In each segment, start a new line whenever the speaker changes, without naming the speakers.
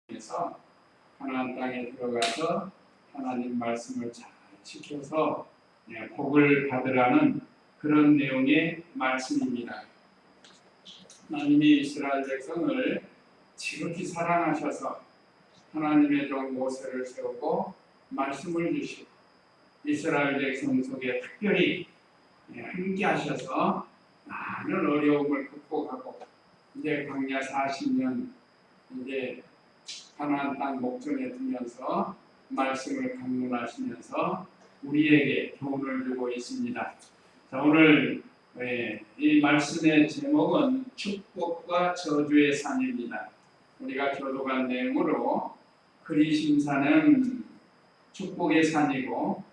해서 가나안 땅에 들어가서 하나님 말씀을 잘 지켜서 복을 받으라는 그런 내용의 말씀입니다. 하나님이 이스라엘 백성을 지극히 사랑하셔서 하나님의 종 모세를 세우고 말씀을 주시고 이스라엘 백성 속에 특별히 함께 하셔서 많은 어려움을 극복하고 이제 광야 40년 이제 가나안 땅 목전에 두면서 말씀을 강론하시면서 우리에게 교훈을 주고 있습니다. 자, 오늘 이 말씀의 제목은 축복과 저주의 산입니다. 우리가 교독한 내용으로 그리심산은 축복의 산이고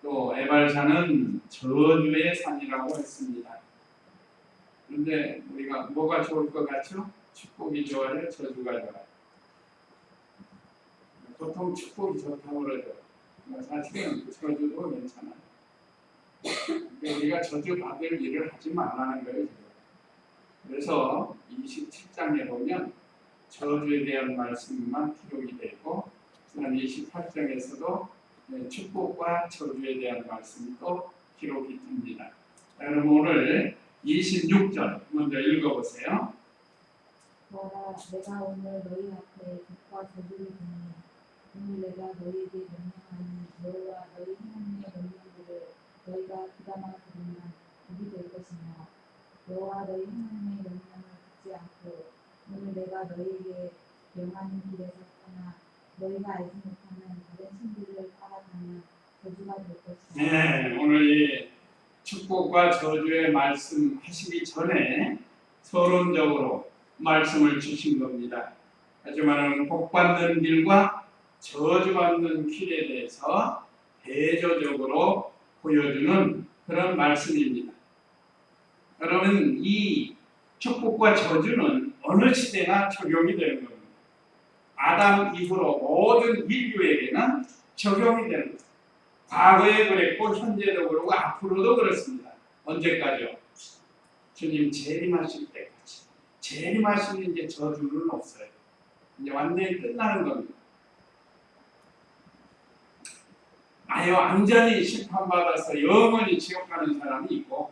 또 에발산은 저주의 산이라고 했습니다. 그런데 우리가 뭐가 좋을 것 같죠? 축복이 좋아요? 저주가 좋아요? 보통 축복이 좋다고 그러죠. 사실은 저주도 괜찮아요. 우리가 저주 받을 일을 하지 말라는 거예요. 그래서 27장에 보면 저주에 대한 말씀만 기록이 되고 28장에서도 축복과 저주에 대한 말씀이 또 기록이 됩니다. 그럼 오늘 26절 먼저 읽어보세요.
내가 오늘 너희 앞에 복과 저주를 두니 오늘 내가 너희에게 명령하니 너희와 너희 하나님의 명령들을 너희가 귀담아 들으면 복이 될 것이며 너와 너희 하나님의 명령을 듣지 않고 오늘 내가 너희에게 명하는 길에서 떠나 너희가 알지 못하는 다른 신들을 따라가면 저주가 될 것이며.
네, 오늘 이 축복과 저주의 말씀 하시기 전에 서론적으로 말씀을 주신 겁니다. 하지만 복받는 길과 저주받는 길에 대해서 대조적으로 보여주는 그런 말씀입니다. 여러분, 이 축복과 저주는 어느 시대나 적용이 되는 겁니다. 아담 이후로 모든 인류에게는 적용이 되는 겁니다. 과거에 그랬고 현재도 그러고 앞으로도 그렇습니다. 언제까지요? 주님 재림하실 때까지. 재림하시는 이제 저주는 없어요. 이제 완전히 끝나는 겁니다. 완전히 심판받아서 영원히 지옥 가는 사람이 있고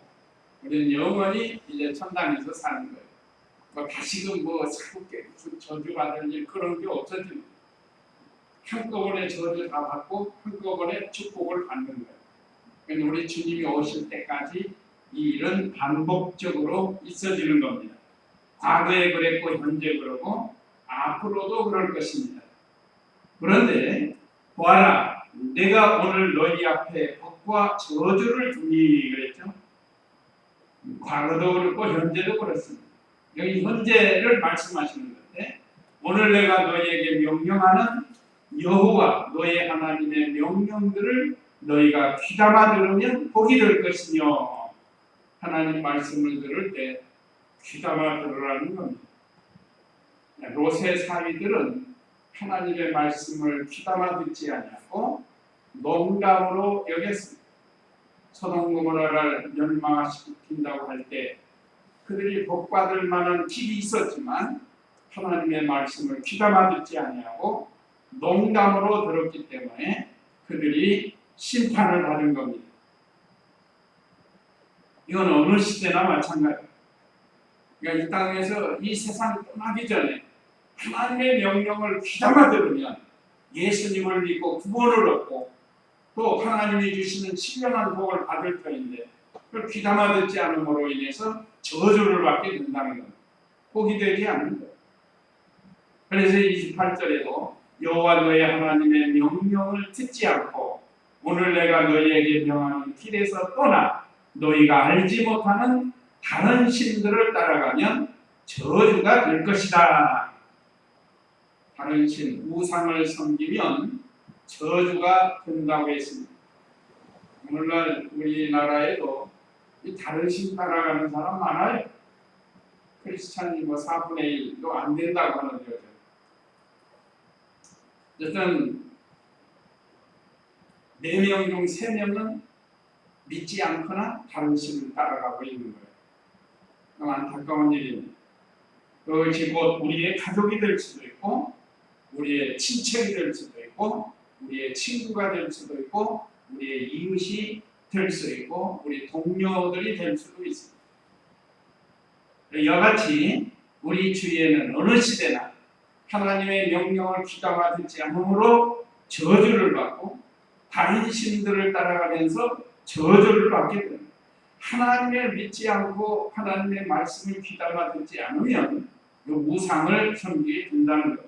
우리는 영원히 이제 천당에서 사는 거예요. 다시금 새롭게 저주받을 일 그런 게 없어집니다. 한꺼번에 저주 다 받고 한꺼번에 축복을 받는 거예요. 그러니까 우리 주님이 오실 때까지 이 일은 반복적으로 있어지는 겁니다. 과거에 그랬고 현재 그러고 앞으로도 그럴 것입니다. 그런데 보아라, 내가 오늘 너희 앞에 복과 저주를 두니 그랬죠. 과거도 그렇고 현재도 그렇습니다. 여기 현재를 말씀하시는 건데 오늘 내가 너희에게 명령하는 여호와 너희 하나님의 명령들을 너희가 귀담아 들으면 복이 될 것이며 하나님 말씀을 들을 때 귀담아 들으라는 겁니다. 롯의 사위들은 하나님의 말씀을 귀담아 듣지 아니하고 농담으로 여겼습니다. 소돔 고모라를 멸망시킨다고 할 때 그들이 복받을 만한 길이 있었지만 하나님의 말씀을 귀담아 듣지 아니하고 농담으로 들었기 때문에 그들이 심판을 받은 겁니다. 이건 어느 시대나 마찬가지입니다. 그러니까 이 땅에서 이 세상 떠나기 전에 하나님의 명령을 귀담아 들으면 예수님을 믿고 구원을 얻고 또 하나님이 주시는 신령한 복을 받을 터인데 그걸 귀담아 듣지 않음으로 인해서 저주를 받게 된다는 겁니다. 복이 되지 않는 거예요. 그래서 28절에도 여호와 너희 하나님의 명령을 듣지 않고 오늘 내가 너희에게 명하는 길에서 떠나 너희가 알지 못하는 다른 신들을 따라가면 저주가 될 것이다. 다른 신, 우상을 섬기면 저주가 된다고 했습니다. 오늘날 우리나라에도 이 다른 신 따라가는 사람 많아요. 크리스찬이 4분의 1도 안 된다고 하는 거죠. 어쨌든 4명 중 3명은 믿지 않거나 다른 신을 따라가고 있는 거예요. 안타까운 일입니다. 그것이 곧 우리의 가족이 될 수도 있고 우리의 친척이 될 수도 있고, 우리의 친구가 될 수도 있고, 우리의 이웃이 될 수 있고, 우리 동료들이 될 수도 있습니다. 이같이 우리 주위에는 어느 시대나 하나님의 명령을 귀담아 듣지 않으므로 저주를 받고 다른 신들을 따라가면서 저주를 받게 됩니다. 하나님을 믿지 않고 하나님의 말씀을 귀담아 듣지 않으면 이 우상을 섬기게 된다는 것.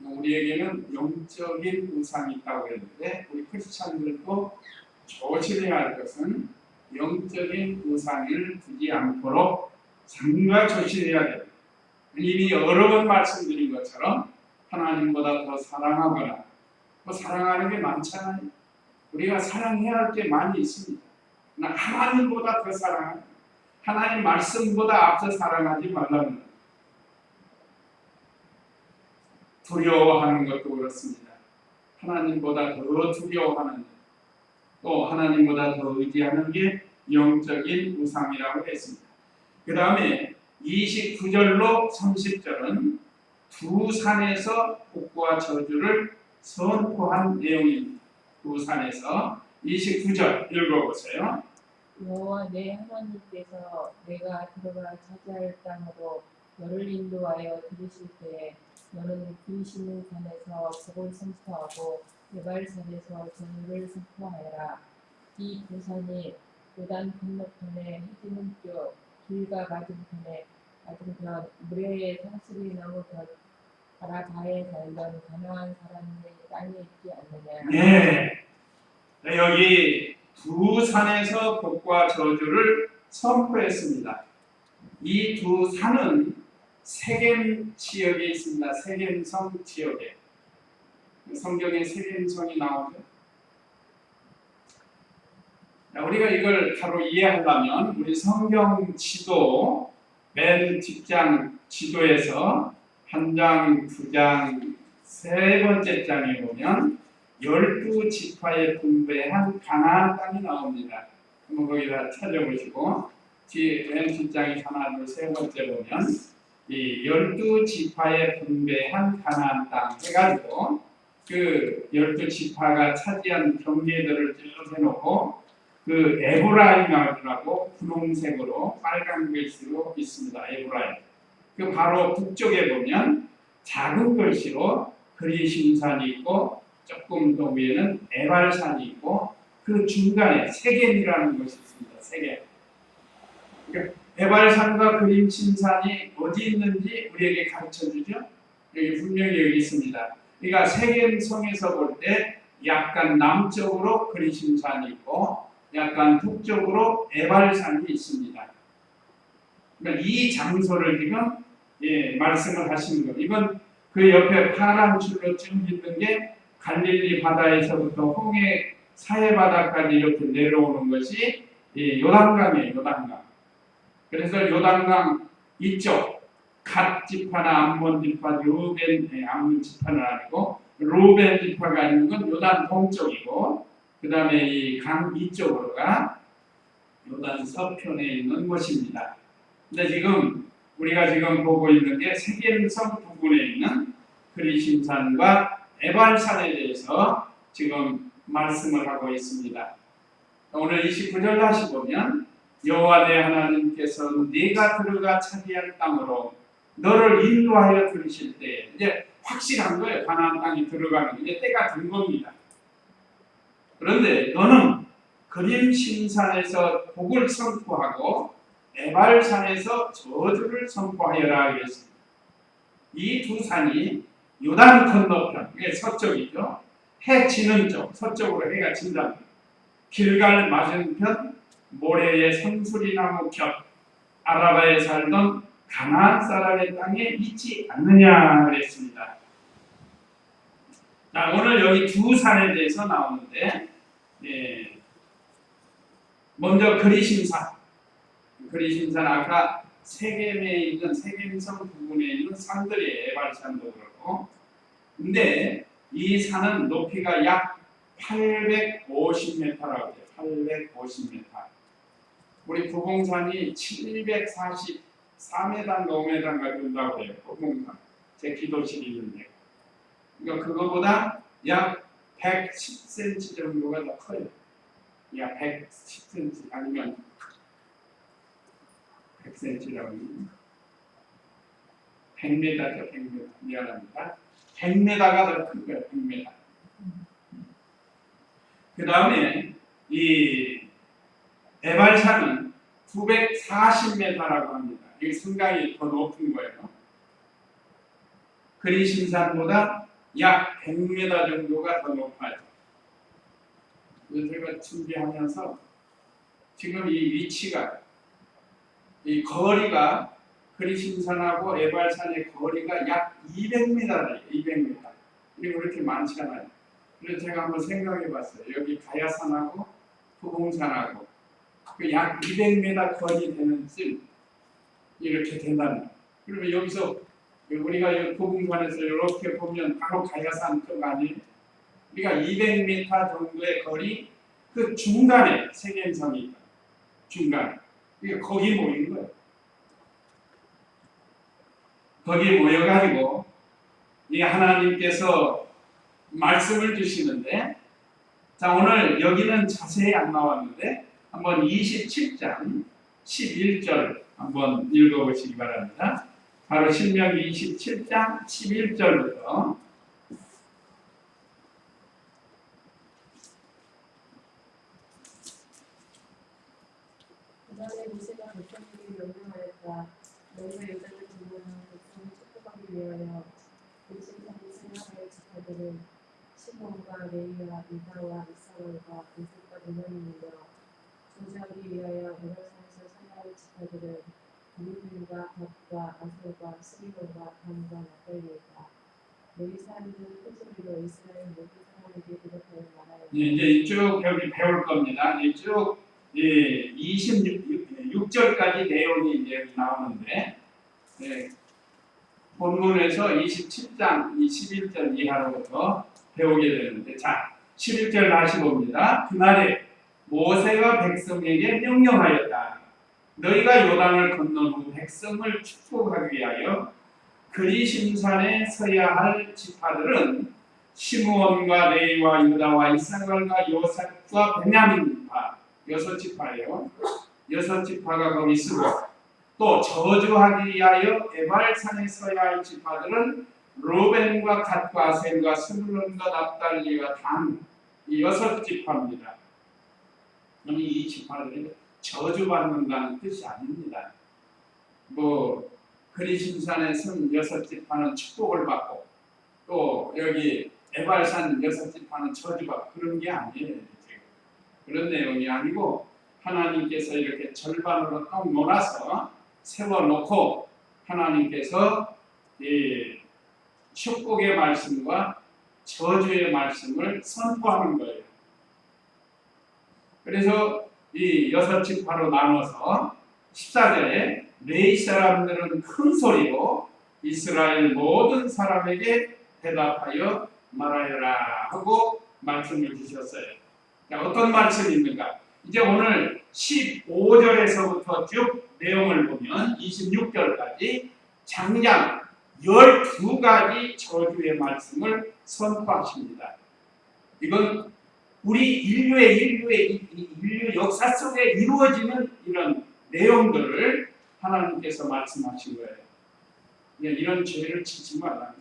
우리에게는 영적인 우상이 있다고 했는데 우리 크리스찬들도 조심해야 할 것은 영적인 우상을 두지 않도록 상과 조심해야 됩니다. 이미 여러 번 말씀드린 것처럼 하나님보다 더 사랑하거나 더 사랑하는 게 많잖아요. 우리가 사랑해야 할 게 많이 있습니다. 그러나 하나님보다 더 사랑하는, 하나님 말씀보다 앞서 사랑하지 말라는 것. 두려워하는 것도 그렇습니다. 하나님보다 더 두려워하는, 또 하나님보다 더 의지하는 게 영적인 우상이라고 했습니다. 그 다음에 29절로 30절은 두 산에서 복과 저주를 선포한 내용입니다. 두 산에서 29절 읽어보세요.
여호와 내 하나님께서 내가 들어가 차지할 땅으로 너를 인도하여 들으실 때에 너는 비시는 산에서 복을 선포하고 에발산에서 저주를 선포하여라. 이 두 산이 요단 건너편에 해지는 쪽 길가 맞은편에 맞은편 무레의 상수리 나무 곁 아라바에 살던 가나안 사람의 땅에 있지 않느냐.
네, 여기 두 산에서 복과 저주를 선포했습니다. 이 두 산은 세겜 지역에 있습니다. 세겜성 지역에. 성경에 세겜성이 나오죠. 우리가 이걸 바로 이해하려면 우리 성경 지도 맨 뒷장 지도에서 한 장, 두 장, 세 번째 장에 보면 12지파에 분배한 가나안 땅이 나옵니다. 한번 거기다 찾아보시고 맨 뒷장이 하나, 둘, 세 번째 보면 이 12지파에 분배한 가나안 땅 해가지고 그 12지파가 차지한 경계들을 쭉 해놓고 그 에브라임이라고 분홍색으로 빨간 글씨로 있습니다. 에브라임. 그 바로 북쪽에 보면 작은 글씨로 그리심산이 있고 조금 더 위에는 에발산이 있고 그 중간에 세겜이라는 것이 있습니다. 세겜. 그러니까 에발산과 그리심산이 어디 있는지 우리에게 가르쳐주죠. 여기 분명히 여기 있습니다. 그러니까 세겜성에서 볼 때 약간 남쪽으로 그리심산이 있고 약간 북쪽으로 에발산이 있습니다. 그러니까 이 장소를 지금 말씀을 하시는 거예요. 이건 그 옆에 파란 줄로 쭉 있는 게 갈릴리 바다에서부터 홍해 사해 바다까지 이렇게 내려오는 것이 요단강이에요. 요단강. 그래서 요단강 이쪽 갓 지파나 암몬 지파, 루벤 암몬 지파는 아니고 루벤 지파가 있는 건 요단 동쪽이고 그 다음에 이 강 이쪽으로가 요단 서편에 있는 곳입니다. 근데 지금 우리가 지금 보고 있는 게 세겜성 부근에 있는 그리심산과 에발산에 대해서 지금 말씀을 하고 있습니다. 오늘 29절 다시 보면 여호와 내 하나님께서 네가 들어가 차지할 땅으로 너를 인도하여 들으실 때 이제 확실한 거예요. 가나안 땅이 들어가는 이제 때가 된 겁니다. 그런데 너는 그림심산에서 복을 선포하고 에발산에서 저주를 선포하여라 그랬습니다. 이 두 산이 요단 건너편, 이게 서쪽이죠. 해 지는 쪽, 서쪽으로 해가 진다. 길갈 맞은편 모래의 상수리나무 곁 아라바에 살던 가나안 사람의 땅에 있지 않느냐 그랬습니다. 자, 오늘 여기 두 산에 대해서 나오는데 먼저 그리심산. 그리심산 아까 세겜에 있는 세겜성 부근에 있는 산들이 에발산도 그렇고 근데 이 산은 높이가 약 850m라고 해요. 850m. 우리 부봉산이 4m, 5m가 된다고 해요. 포봉산. 제 기도실이 있는데. 그러니까 그거보다 약 110cm 정도가 더 커요. 약 110cm 아니면 100cm라고 합니다. 100m죠, 100m. 미안합니다. 100m가 더 큰 거예요, 100m. 그 다음에 이 에발산은 940m라고 합니다. 이 상당히 더 높은 거예요. 그리심산보다 약 100m 정도가 더 높아요. 제가 준비하면서 지금 이 위치가 이 거리가 그리심산하고 에발산의 거리가 약 200m래요. 200m. 그리고 그렇게 많지 않아요. 그래서 제가 한번 생각해 봤어요. 여기 가야산하고 포봉산하고 그 약 200m 거리 되는 쯤 이렇게 된다는 거예요. 그러면 여기서 우리가 여기 포봉산에서 이렇게 보면 바로 가야산 쪽 아니에요? 우리가 200m 정도의 거리 그 중간에 세계행성이 있다. 중간에. 그러니까 거기 모이는 거예요. 거기 모여가지고 이 하나님께서 말씀을 주시는데, 자 오늘 여기는 자세히 안 나왔는데 한번 27장 11절 한번 읽어보시기 바랍니다. 바로 신명기 27장 11절부터
그다음에 모세가 백성에게 명령하였다. 너희가 여자를 분명한 백성을 축복하기 위하여 그리심산에 생활할 지파들은 시몬과 레위와 유다와 이사월과 요셉과 베냐민이며 저주하기 위하여 에발산에서 생활할 지파들은 루벤과 갓과 아셀과 스리론과 단과 납달리이다. 레위 사람들은 큰 소리로 이스라엘 모든 사람에게 대답하여 말하여
이제 쭉 여기 배울 겁니다. 쭉 26절까지 내용이 이제 나오는데, 본문에서 27장 21절 이하로부터 배우게 되는데, 자 11절 다시 봅니다. 그날에 모세가 백성에게 명령하였다. 너희가 요단을 건넌 후 백성을 축복하기 위하여 그리심산에 서야 할 지파들은 시므온과 레위와 유다와 이사갈과 요셉과 베냐민파 6지파예요. 6지파가 거기 있고, 또 저주하기 위하여 에발산에 서야 할 지파들은 루벤과 갓과 아셀과 스불론과 납달리와 단 이 6지파입니다. 이 지파들이 저주받는다는 뜻이 아닙니다. 뭐 그리심산에 선 6지파는 축복을 받고 또 여기 에발산 6지파는 저주받고 그런 게 아니에요. 그런 내용이 아니고 하나님께서 이렇게 절반으로 딱 몰아서 세워놓고 하나님께서 이 축복의 말씀과 저주의 말씀을 선포하는 거예요. 그래서 이 6지파로 나눠서 14절에 레위 사람들은 큰 소리로 이스라엘 모든 사람에게 대답하여 말하여라 하고 말씀을 주셨어요. 자, 어떤 말씀이 있는가? 이제 오늘 15절에서부터 쭉 내용을 보면 26절까지 장장 12가지 저주의 말씀을 선포하십니다. 이건 우리 인류의 인류 역사 속에 이루어지는 이런 내용들을 하나님께서 말씀하신 거예요. 이런 죄를 지지 말라.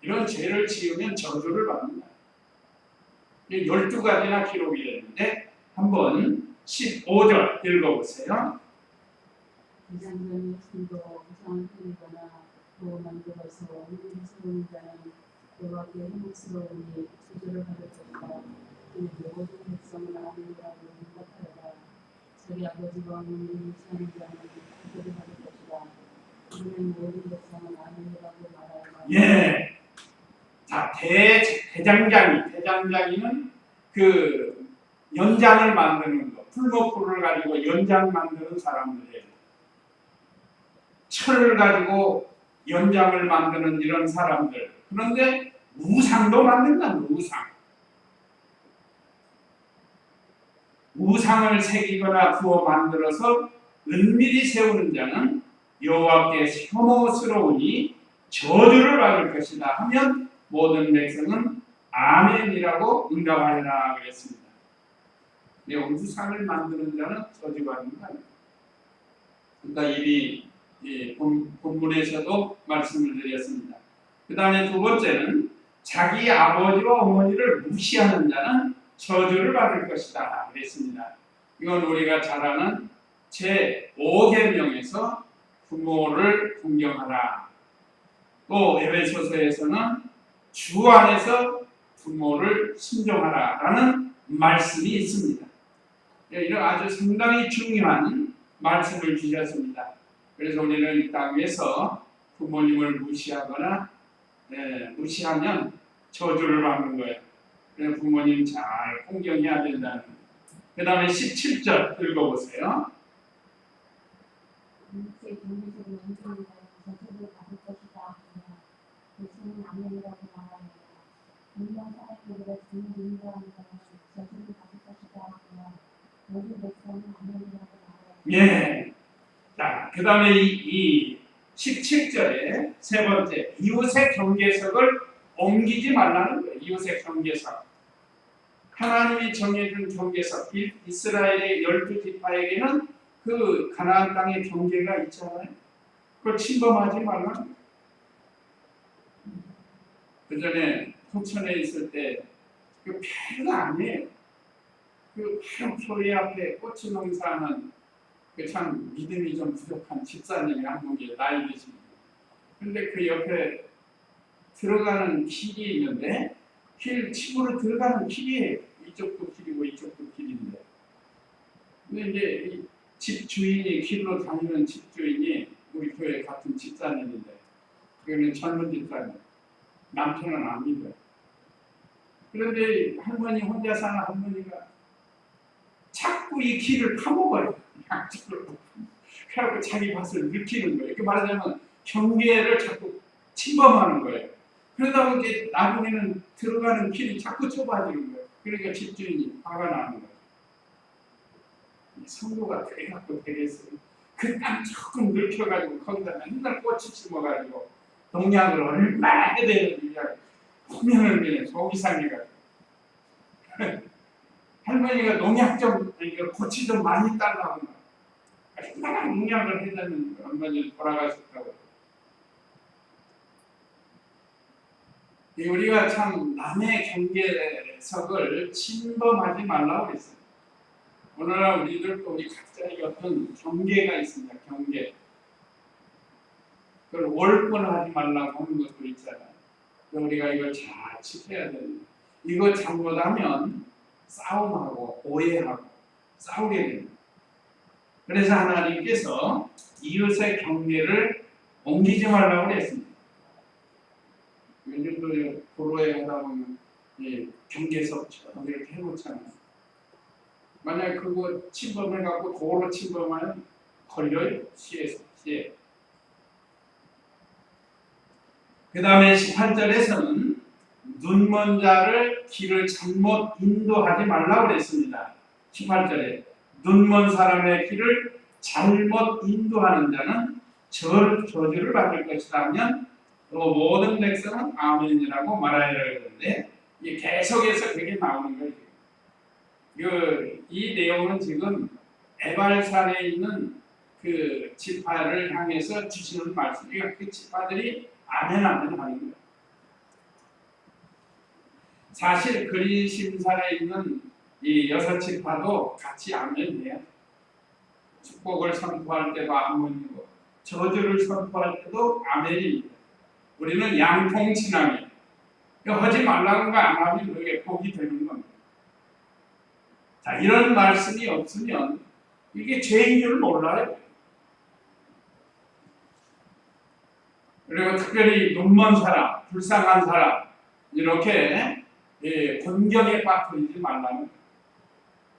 이런 죄를 지으면 저주를 받는다. 12가지나 기록이 되는데 한번 15절 읽어보세요.
이장면이 손도 이상을 흘리거나 또 만들어서 눈이 세우는 자는 여호와께 행복스러우니 저주를 받을 것이다. 그는 모든 백성을 아들이라고 생각하여라. 자기 아버지와 어머니를 사는 자는 저주를 받을 것이다. 그는 모든 백성은 아들이라고 말하여라.
예. 자, 대장장이는 그 연장을 만드는 거, 풀목불을 가지고 연장 만드는 사람들이에요. 철을 가지고 연장을 만드는 이런 사람들. 그런데 우상도 만든다. 우상을 새기거나 부어 만들어서 은밀히 세우는 자는 여호와께 혐오스러우니 저주를 받을 것이다 하면 모든 백성은 아멘이라고 응답하리라 그랬습니다. 우상을 만드는 자는 저주받는 거 아니에요. 그러니까 이미 본문에서도 말씀을 드렸습니다. 그 다음에 두 번째는 자기 아버지와 어머니를 무시하는 자는 저주를 받을 것이다 그랬습니다. 이건 우리가 잘 아는 제5계명에서 부모를 존경하라. 또 에베소서에서는 주 안에서 부모를 순종하라 라는 말씀이 있습니다. 이런 아주 상당히 중요한 말씀을 주셨습니다. 그래서 우리는 이 땅에서 부모님을 무시하거나 무시하면 저주를 받는 거예요. 그래서 부모님 잘 공경해야 된다는 거예요. 그 다음에 17절 읽어보세요.
제 경계석을 완전히 저주를 받을 것이다. 예수는 아멘이라고 말하니라. 분명 사람들보다 주님을 인도하는 자는 저주를 받을 것이다. 모든 백성은 아멘이라고 말하니라.
예. 자, 그 다음에 이 17절에 세 번째, 이웃의 경계석을 옮기지 말라는 거예요. 이웃의 경계석. 하나님이 정해준 경계석, 이스라엘의 12지파에게는 그 가나안 땅의 경계가 있잖아요. 그걸 침범하지 말라는 거예요. 그 전에 포천에 있을 때 그 별거 아니에요. 그 큰 교회 앞에 꽃이 농사하는 그 참 믿음이 좀 부족한 집사님이 한 분이 나이 드신 분. 근데 그 옆에 들어가는 길이 있는데 집으로 들어가는 길이에요. 이쪽도 길이고 이쪽도 길인데. 근데 이제 이 집 주인이 길로 다니는 집 주인이 우리 교회 같은 집사님인데 그는 젊은 집사님. 남편은 안 믿어요. 그런데 할머니 혼자 사는 할머니가 자꾸 이 길을 파먹어요. 양쪽으로. 그래갖고 자기 맛을 느끼는 거예요. 이렇게 말하자면 경계를 자꾸 침범하는 거예요. 그러다 보니 나중에는 들어가는 길이 자꾸 좁아지는 거예요. 그러니까 집주인이 화가 나는 거예요. 성도가 돼갖고 되겠어요. 그 땅 조금 늙혀가지고 거기다 맨날 꽃이 심어가지고 농약을 얼마나 해야 되는지 보면은 그냥 속이 상해가지고 할머니가 농약 좀 고치 좀 많이 달라고 얼마나 농약을 해다는 할머니 돌아가셨다고. 우리가 참 남의 경계석을 침범하지 말라고 그랬어요. 오늘날 우리들도 우리 각자의 어떤 경계가 있습니다. 경계. 그걸 월권하지 말라고 하는 것도 있잖아요. 우리가 이걸 잘 지켜야 됩니다. 이거 잘못하면 싸움하고 오해하고 싸우게 됩니다. 그래서 하나님께서 이웃의 경계를 옮기지 말라고 했습니다. 요즘도 도로에 가다 보면 경계석처럼 이렇게 해놓잖아요. 만약에 그거 침범해갖고 도로 침범하면 걸려요. 시에. 그 다음에 18절에서는 눈먼 자를 길을 잘못 인도하지 말라고 그랬습니다. 18절에 눈먼 사람의 길을 잘못 인도하는 자는 저주를 받을 것이다 하면 또 모든 백성은 아멘이라고 말하여야 되는데 계속해서 그게 나오는 거예요. 이 내용은 지금 에발산에 있는 그 지파를 향해서 주시는 말씀이에요. 그 지파들이 아멘 하는 거예요. 사실 그리심산에 있는 이 6지파도 같이 아멘해요. 축복을 선포할 때도 아멘이고 저주를 선포할 때도 아멘입니다. 우리는 양통신앙이에요. 하지 말라는 거 안 하면 그게 복이 되는 겁니다. 자, 이런 말씀이 없으면 이게 죄인 줄 몰라요. 그리고 특별히 눈먼 사람, 불쌍한 사람 이렇게 곤경에 빠뜨리지 말라는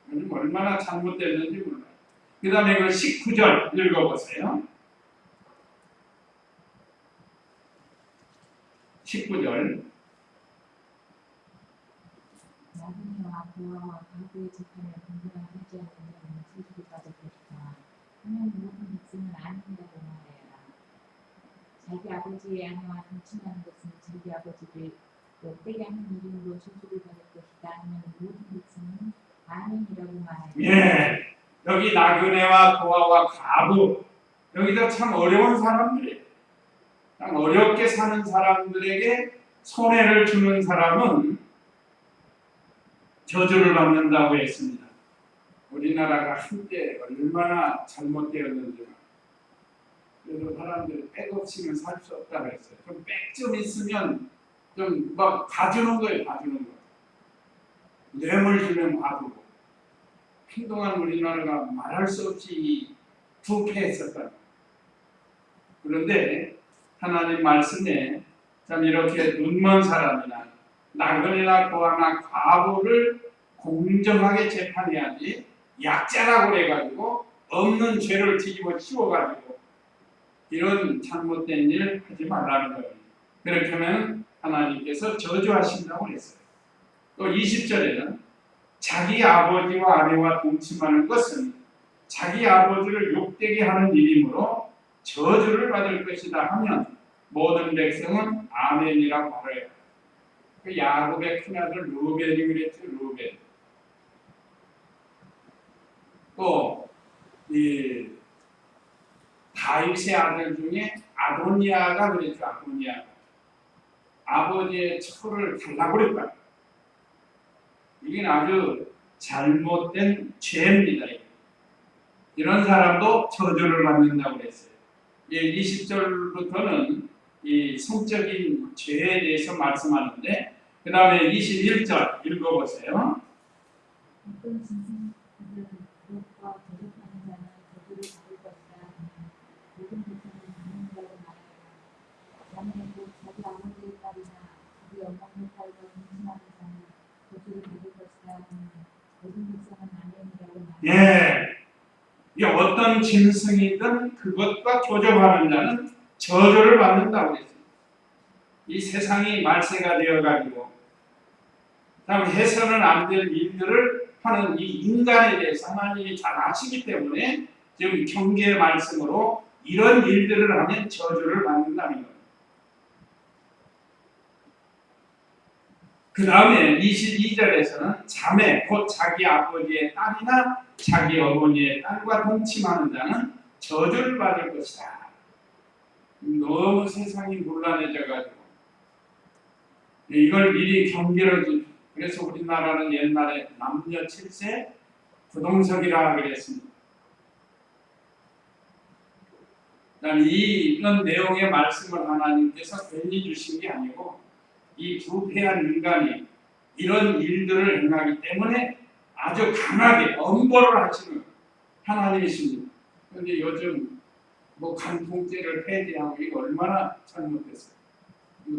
거예요. 얼마나 잘못됐는지 몰라요. 그 다음에 그 19절 읽어보세요. 19절
나그네와 고아와 과부의 재판을 공부하지 않으면 저주를 받을 것이다. 하면 모든 백성은 아멘이라고 말해라. 자기 아버지의 아내와 동침하는 것은 자기 아버지를 욕되게 하는 이름으로 저주를 받을 것이다 하면 모든 백성은 아멘이라고 말하여
예, 여기 나그네와 고아와 과부 여기도 참 어려운 사람들이에요. 참 어렵게 사는 사람들에게 손해를 주는 사람은 저주를 받는다고 했습니다. 우리나라가 한때 얼마나 잘못되었는지 그래서 사람들이 백 없이는 살 수 없다고 했어요. 좀 백 좀 있으면 좀 막 봐주는 거예요. 봐주는 거. 뇌물 주면 봐주고 한동안 우리나라가 말할 수 없이 부패했었다. 그런데 하나님 말씀에 참 이렇게 눈먼 사람이나 나그네나 고아나 과부를 공정하게 재판해야지 약자라고 해가지고 없는 죄를 뒤집어 씌워가지고 이런 잘못된 일 하지 말라는 거예요. 그렇게 하면 하나님께서 저주하신다고 했어요. 또 20절에는 자기 아버지와 아내와 동침하는 것은 자기 아버지를 욕되게 하는 일이므로 저주를 받을 것이다 하면 모든 백성은 아멘이라고 말해요. 그 야곱의 큰아들 루벤이 그랬죠. 루벤. 또 이 다윗의 아들 중에 아도니아가 그랬죠. 아도니아. 아버지의 처를 달라고 그랬다. 이게 아주 잘못된 죄입니다. 이런 사람도 저주를 받는다고 그랬어요. 20절부터는 이 성적인 죄에 대해서 말씀하는데 그 다음에 21절 읽어보세요.
어떤 짐승들은 그것과 대적하는 자는 저주를 받을 것이다 하면 모든 백성은 아멘이라고 말하여 자는 곧 자기 아버지의 딸이나 자기 어머니의 딸과 동침하는 자는 저주를 받을 것이다 하면 모든 백성은 아멘이라고 말하여
예, 이 어떤 짐승이든 그것과 교접하는 자는 저주를 받는다고 했습니다. 이 세상이 말세가 되어가지고 참 해서는 안 될 일들을 하는 이 인간에 대해서 하나님이 잘 아시기 때문에 지금 경계의 말씀으로 이런 일들을 하면 저주를 받는다는 거예요. 그 다음에 22절에서는 자매 곧 자기 아버지의 딸이나 자기 어머니의 딸과 동침하는 자는 저주를 받을 것이다. 너무 세상이 곤란해져가지고 이걸 미리 경계를 주. 그래서 우리나라는 옛날에 남녀 7세 부동석이라 그랬습니다. 이런 내용의 말씀을 하나님께서 괜히 주신 게 아니고 이 부패한 인간이 이런 일들을 행하기 때문에 아주 강하게 엄벌을 하시는 하나님이십니다. 그런데 요즘 뭐 간통죄를 폐지하고 이거 얼마나 잘못됐어요.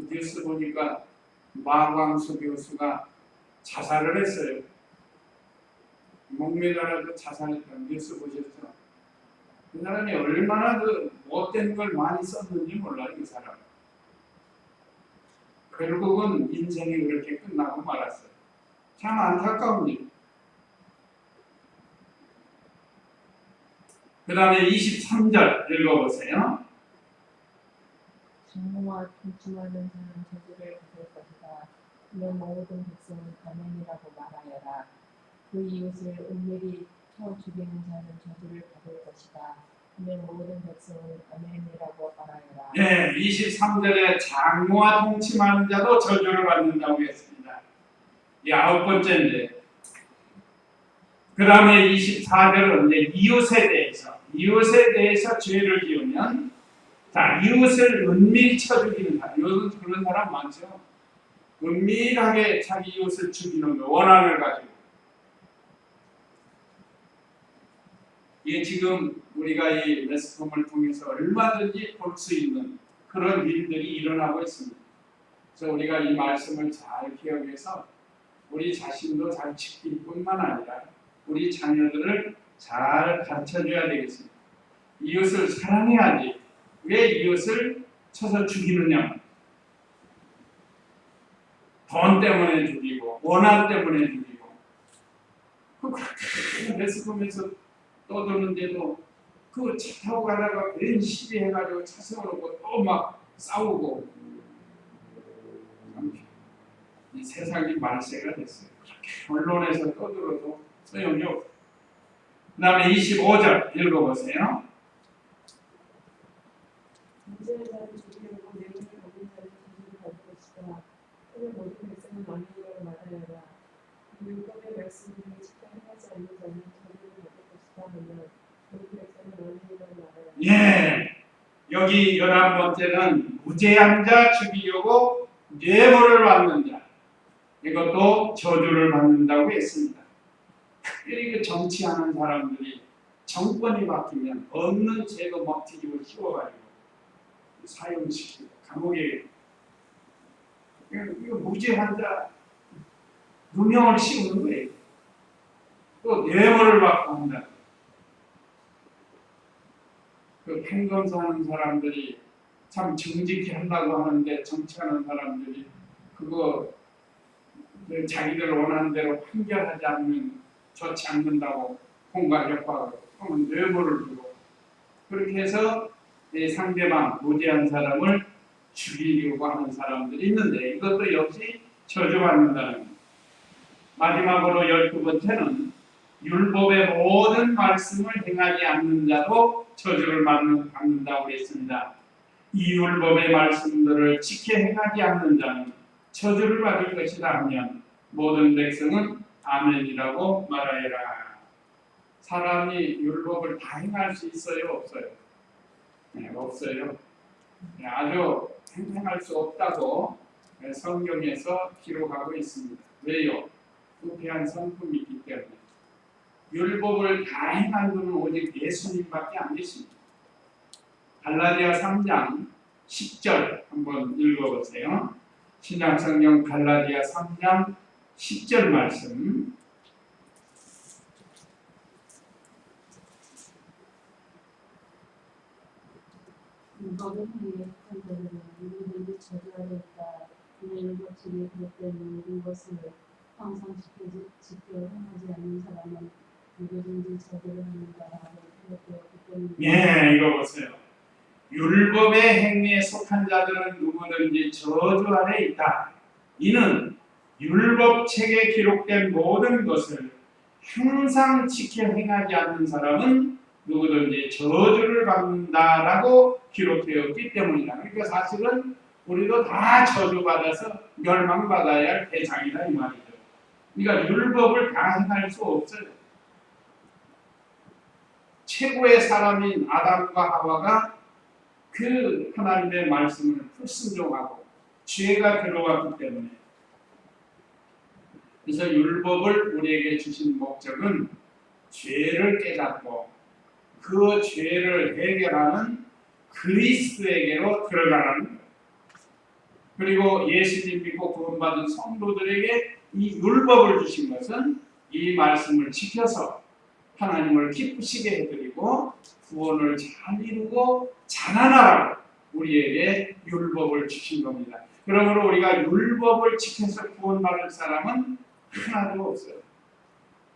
뉴스 보니까 마광수 교수가 자살을 했어요. 목매달아서 자살했다는 뉴스 보셨죠? 그 사람이 얼마나 그 못된 걸 많이 썼는지 몰라요, 이 사람. 결국은 인생이 그렇게 끝나고 말았어요. 참 안타까운 일. 그 다음에 23절 읽어보세요.
장모와 동침하는 자는 저주를 받을 것이다. 이는 모든 백성은 아멘이라고 말하여라. 그 이웃을 은밀히 쳐 죽이는 자는 저주를 받을 것이다. 이는 모든 백성은 아멘이라고 말하여라.
네, 23절에 장모와 동침하는 자도 저주를 받는다고 했습니다. 이 9번째인데 그 다음에 24절은 이제 이웃에 대해서 죄를 지으면 자, 이웃을 은밀히 쳐 죽이는 사람, 요즘 그런 사람 많죠. 은밀하게 자기 이웃을 죽이는 거, 원한을 가지고. 이게 지금 우리가 이 매스컴을 통해서 얼마든지 볼 수 있는 그런 일들이 일어나고 있습니다. 그래서 우리가 이 말씀을 잘 기억해서 우리 자신도 잘 지킬 뿐만 아니라 우리 자녀들을 잘 가르쳐줘야 되겠습니다. 이웃을 사랑해야지. 왜 이웃을 쳐서 죽이느냐? 돈 때문에 죽이고 원한 때문에 죽이고 그렇게 매스컴에서 떠드는데도 그 차 타고 가다가 괜히 시비해가지고 차 세워놓고 또 막 싸우고 이 세상이 말세가 됐어요. 그렇게 언론에서 떠들어도 소용이 없고. 그 다음에 25절 읽어보세요.
문제의 자를 죽이려고 내용을 가진 자를 죽이려 할 것이다. 오늘 모든 백성은 왕이라고 말하여라. 율법의 말씀을 지켜 행하지 않는 자는 저주를 받을 것이다 하면 모든 백성은 왕이라고 말하여라.
예, 여기 11번째는 무죄한 자 죽이려고 뇌물을 받는 자, 이것도 저주를 받는다고 했습니다. 특별히 그 정치하는 사람들이 정권이 바뀌면 없는 죄도 막 뒤집어 씌워가지고 사형시키고 감옥에, 이거 무죄한 자 누명을 씌우는 거예요. 또 뇌물을 받고 한다. 그 행동하는 사람들이 참 정직히 하려고 하는데 정치하는 사람들이 그거 자기들 원하는 대로 판결하지 않는, 좋지 않는다고 공갈 협박을 하면 뇌물을 주고, 그렇게 해서 상대방 무죄한 사람을 죽이려고 하는 사람들이 있는데 이것도 역시 저주받는다는 겁니다. 마지막으로 12번째는 율법의 모든 말씀을 행하지 않는 자도 저주를 받는다고 했습니다. 이 율법의 말씀들을 지켜 행하지 않는 자는 저주를 받을 것이다 하면 모든 백성은 아멘이라고 말하여라. 사람이 율법을 다 행할 수 있어요? 없어요? 네, 없어요. 네, 아주 행할 수 없다고 성경에서 기록하고 있습니다. 왜요? 부패한 성품이 있기 때문에. 율법을 다 행한 분은 오직 예수님밖에 안 계십니다. 갈라디아 3장 10절 한번 읽어보세요. 신약성경 갈라디아 3장 10절 말씀.
너는 우리의 판결은 누구든지 저주하려 했다. 그의 율법책에 기록된 모든 것을 항상 지켜 행하지 않는 사람은 누구든지 저주를 하는다라고 기록되었기 때문에.
예, 이거 보세요. 율법의 행위에 속한 자들은 누구든지 저주 아래 있다. 이는 율법책에 기록된 모든 것을 항상 지켜 행하지 않는 사람은 누구든지 저주를 받는다라고 기록되었기 때문이다. 그러니까 사실은 우리도 다 저주받아서 멸망받아야 할 대상이다 이 말이죠. 그러니까 율법을 다 행할 수 없어요. 최고의 사람인 아담과 하와가 그 하나님의 말씀을 불순종하고 죄가 들어왔기 때문에, 그래서 율법을 우리에게 주신 목적은 죄를 깨닫고 그 죄를 해결하는 그리스도에게로 들어가라는 거예요. 그리고 예수님 믿고 구원받은 성도들에게 이 율법을 주신 것은 이 말씀을 지켜서 하나님을 기쁘시게 해드리고 구원을 잘 이루고 자라나라고 우리에게 율법을 주신 겁니다. 그러므로 우리가 율법을 지켜서 구원받을 사람은 하나도 없어요.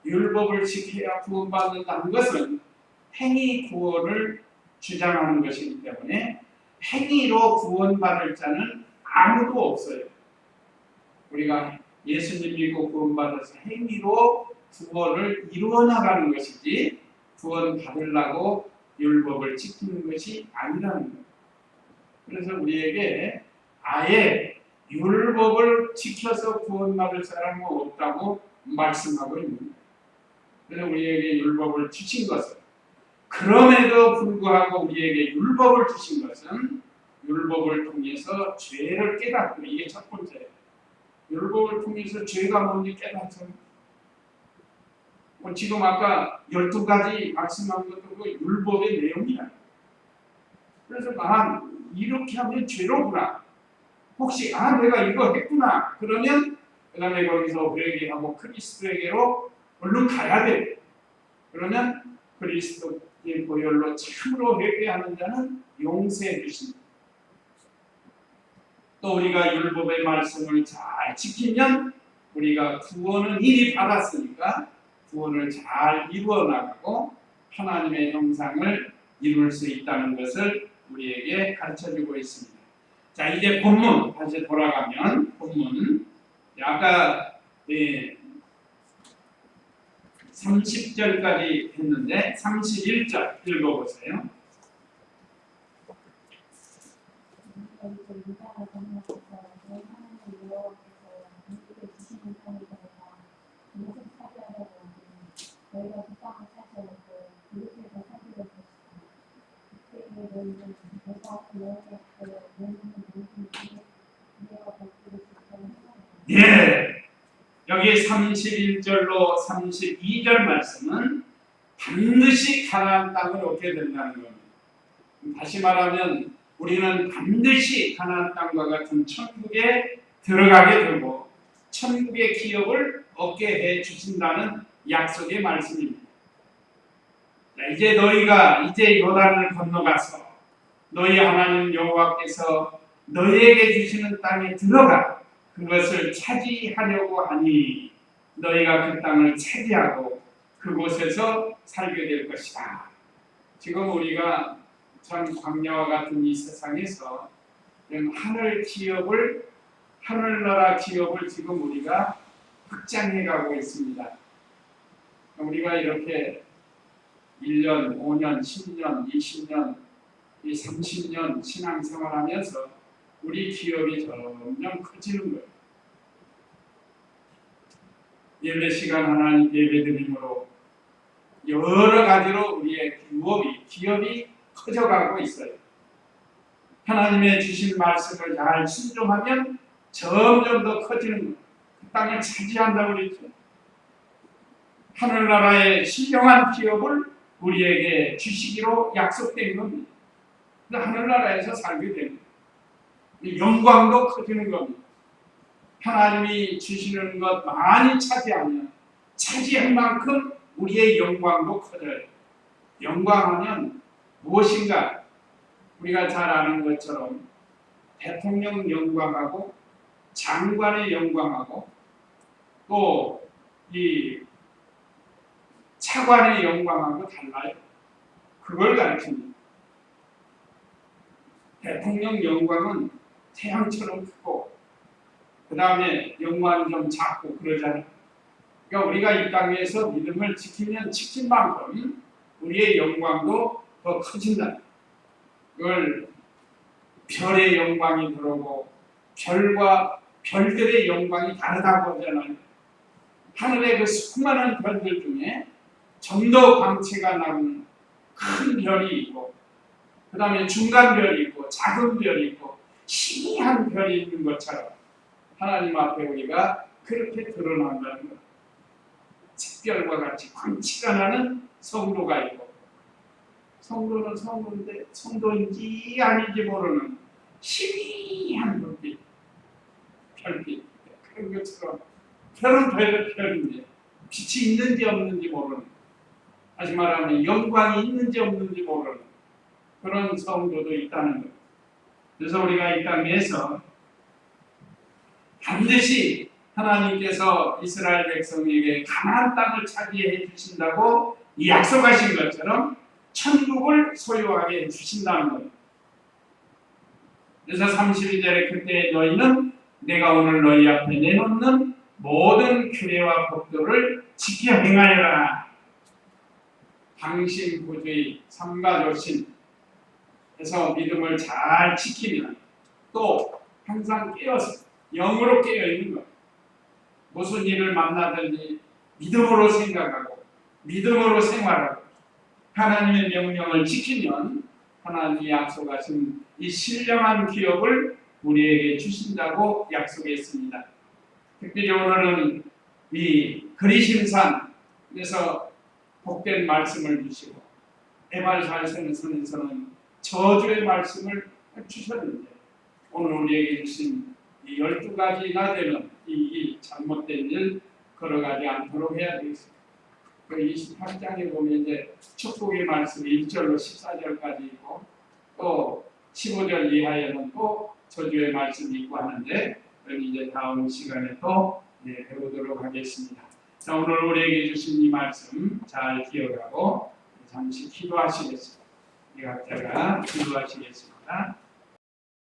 율법을 지켜야 구원받는다는 것은 행위 구원을 주장하는 것이기 때문에 행위로 구원받을 자는 아무도 없어요. 우리가 예수님 믿고 구원받아서 행위로 구원을 이루어나가는 것이지 구원 받으려고 율법을 지키는 것이 아니라는 거예요. 그래서 우리에게 아예 율법을 지켜서 구원받을 사람은 없다고 말씀하고 있는 거예요. 그래서 우리에게 율법을 주신 것은, 그럼에도 불구하고 우리에게 율법을 주신 것은 율법을 통해서 죄를 깨닫고, 이게 첫 번째예요. 율법을 통해서 죄가 뭔지 깨닫죠. 지금 아까 12가지 말씀한 것도 그 율법의 내용이야. 그래서 이렇게 하면 죄로구나. 혹시 내가 이거 했구나. 그러면 그 다음에 거기서 회개하고 그리스도에게로 얼른 가야 돼. 그러면 그리스도의 보혈로 참으로 회개하는 자는 용서해 주신다. 또 우리가 율법의 말씀을 잘 지키면 우리가 구원을 이미 받았으니까 구원을 잘 이루어 나가고 하나님의 형상을 이룰 수 있다는 것을 우리에게 가르쳐주고 있습니다. 자, 이제 본문 다시 돌아가면 본문 아까 30절까지 했는데 31절 읽어보세요. 예, 여기 31절로 32절 말씀은 반드시 가나안 땅을 얻게 된다는 겁니다. 다시 말하면 우리는 반드시 가나안 땅과 같은 천국에 들어가게 되고 천국의 기업을 얻게 해 주신다는 약속의 말씀입니다. 자, 이제 너희가 이제 요단을 건너가서 너희 하나님 여호와께서 너희에게 주시는 땅에 들어가 그것을 차지하려고 하니 너희가 그 땅을 차지하고 그곳에서 살게 될 것이다. 지금 우리가 참 광야와 같은 이 세상에서 하늘 기업을 하늘나라 기업을 지금 우리가 확장해 가고 있습니다. 우리가 이렇게 1년, 5년, 10년, 20년, 30년 신앙생활하면서 우리 기업이 점점 커지는 거예요. 예배 시간 하나님 예배드림으로 여러 가지로 우리의 기업이 커져가고 있어요. 하나님의 주신 말씀을 잘 순종하면 점점 더 커지는 거예요. 그 땅을 차지한다고 그랬죠. 하늘나라의 신령한 기업을 우리에게 주시기로 약속된 겁니다. 하늘나라에서 살게 됩니다. 영광도 커지는 겁니다. 하나님이 주시는 것 많이 차지하면 차지한 만큼 우리의 영광도 커져요. 영광하면 무엇인가? 우리가 잘 아는 것처럼 대통령 영광하고 장관의 영광하고 또 이 차관의 영광하고 달라요. 그걸 가르칩니다. 대통령 영광은 태양처럼 크고 그 다음에 영광이 좀 작고 그러잖아요. 그러니까 우리가 이 땅에서 믿음을 지키면 지킨 만큼 우리의 영광도 더 커진다. 그걸 별의 영광이 들어오고 별과 별들의 영광이 다르다고 하잖아요. 하늘의 그 수많은 별들 중에 좀 더 광채가 나는 큰 별이 있고 그 다음에 중간 별이 있고 작은 별이 있고 희미한 별이 있는 것처럼 하나님 앞에 우리가 그렇게 드러난다는 것. 샛별과 같이 광채가 나는 성도가 있고 성도는 성도인데 성도인지 아닌지 모르는 희미한 불빛, 별빛 그런 것처럼 별은 별인데 빛이 있는지 없는지 모르는 다시 말하면 영광이 있는지 없는지 모르는 그런 성도도 있다는 것. 그래서 우리가 이 땅에서 반드시 하나님께서 이스라엘 백성에게 가나안 땅을 차지해 주신다고 약속하신 것처럼 천국을 소유하게 해 주신다는 것. 그래서 32절에 그때 너희는 내가 오늘 너희 앞에 내놓는 모든 규례와 법도를 지켜 행하여라. 당신 구주의 삼가조신 해서 믿음을 잘 지키면 또 항상 깨어서 영으로 깨어있는 것. 무슨 일을 만나든지 믿음으로 생각하고 믿음으로 생활하고 하나님의 명령을 지키면 하나님이 약속하신 이 신령한 기업을 우리에게 주신다고 약속했습니다. 특별히 오늘은 이 그리심산에서 복된 말씀을 주시고 에발살선에서는 저주의 말씀을 주셨는데 오늘 우리에게 주신 이 12가지나 되는 이 잘못된 일 걸어가지 않도록 해야 되겠습니다. 그 28장에 보면 이제 축복의 말씀이 1절로 14절까지 있고 또 15절 이하에는 또 저주의 말씀이 있고 하는데 이제 다음 시간에 또 배우도록 하겠습니다. 자, 오늘 우리에게 주신 이 말씀 잘 기억하고 잠시 기도하시겠습니다. 이 각자가 기도하시겠습니다.